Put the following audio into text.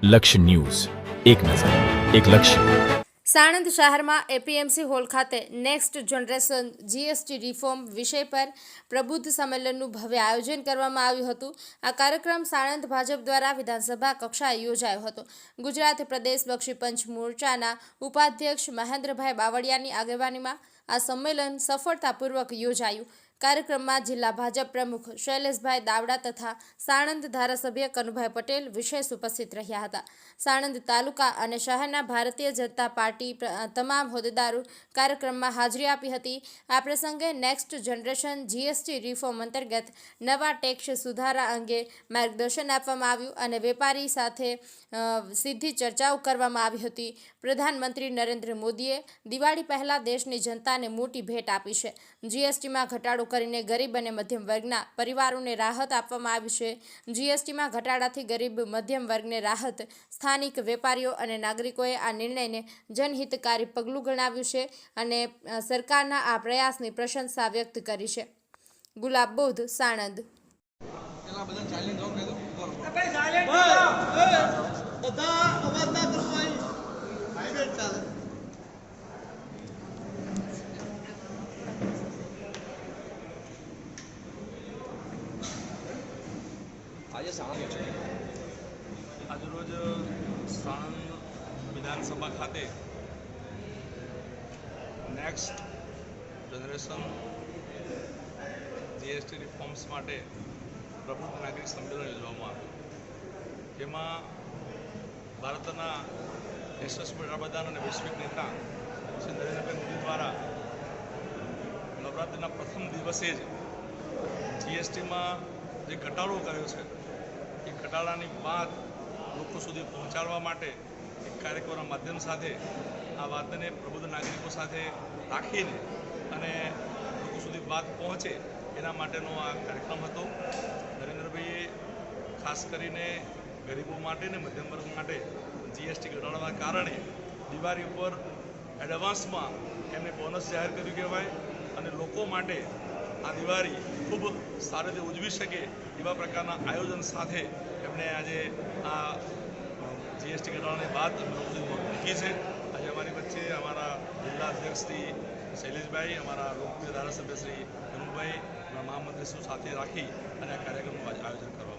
લક્ષ્ય ન્યૂઝ, એક નજર, એક લક્ષ્ય. સાણંદ શહેરમાં એપીએમસી હોલ ખાતે નેક્સ્ટ જનરેશન જીએસટી રિફોર્મ વિષય પર પ્રબુદ્ધ સંમેલનનું ભવ્ય આયોજન કરવામાં આવ્યું હતું. આ કાર્યક્રમ સાણંદ ભાજપ દ્વારા વિધાનસભા કક્ષાએ યોજાયો હતો. ગુજરાત પ્રદેશ બક્ષી પંચ મોરચાના ઉપાધ્યક્ષ મહેન્દ્રભાઈ બાવળિયાની આગેવાનીમાં આ સંમેલન સફળતાપૂર્વક યોજાયું. કાર્યક્રમમાં જિલ્લા ભાજપ પ્રમુખ શૈલેષભાઈ દાવડા તથા સાણંદ ધારાસભ્ય કનુભાઈ પટેલ વિશેષ ઉપસ્થિત રહ્યા હતા. સાણંદ તાલુકા અને શહેરના ભારતીય જનતા પાર્ટી તમામ હોદ્દેદારો કાર્યક્રમમાં હાજરી આપી હતી. આ પ્રસંગે નેક્સ્ટ જનરેશન જીએસટી રિફોર્મ અંતર્ગત નવા ટેક્સ સુધારા અંગે માર્ગદર્શન આપવામાં આવ્યું અને વેપારી સાથે સીધી ચર્ચાઓ કરવામાં આવી હતી. પ્રધાનમંત્રી નરેન્દ્ર મોદીએ દિવાળી પહેલા દેશની જનતાને મોટી ભેટ આપી છે. જીએસટીમાં ઘટાડો કરીને ગરીબ અને મધ્યમ વર્ગના પરિવારોને રાહત આપવામાં આવી છે. જીએસટીમાં ઘટાડાથી ગરીબ મધ્યમ વર્ગને રાહત. સ્થાનિક વેપારીઓ અને નાગરિકોએ આ નિર્ણયને જનહિતકારી પગલું ગણાવ્યું છે અને સરકારના આ પ્રયાસની પ્રશંસા વ્યક્ત કરી છે. ગુલાબ બોધ, સાણંદ. આજરોજ સાણંદ વિધાનસભા ખાતે નેક્સ્ટ જનરેશન જીએસટી રિફોર્મ્સ માટે પ્રબુદ્ધ નાગરિક સંમેલન યોજવામાં આવ્યું, જેમાં ભારતના યશસ્વી વડાપ્રધાન અને વૈશ્વિક નેતા શ્રી નરેન્દ્રભાઈ મોદી દ્વારા નવરાત્રિના પ્રથમ દિવસે જ જીએસટીમાં જે ઘટાડો કર્યો છે એ ઘટાડાની વાત લોકો સુધી પહોંચાડવા માટે એક કાર્યક્રમના માધ્યમ સાથે આ વાતને પ્રબુદ્ધ નાગરિકો સાથે રાખીને અને લોકો સુધી વાત પહોંચે એના માટેનો આ કાર્યક્રમ હતો. નરેન્દ્રભાઈએ ખાસ કરીને ગરીબો માટે ને મધ્યમ વર્ગ માટે જીએસટી ઘટાડવાના કારણે દિવાળી ઉપર એડવાન્સમાં એમને બોનસ જાહેર કર્યું કહેવાય અને લોકો માટે આ દિવાળી ખૂબ સારી રીતે ઉજવી શકે એવા પ્રકારના આયોજન સાથે એમણે આજે આ જીએસટી ઘટાડવાની વાત લોકો સુધી મૂકી છે. આજે અમારી વચ્ચે અમારા જિલ્લા અધ્યક્ષ શ્રી શૈલેષભાઈ, અમારા લોકપ્રિય ધારાસભ્ય શ્રી કનુભાઈ, મહામંત્રી શ્રી સાથે રાખી અને આ કાર્યક્રમનું આયોજન કરવામાં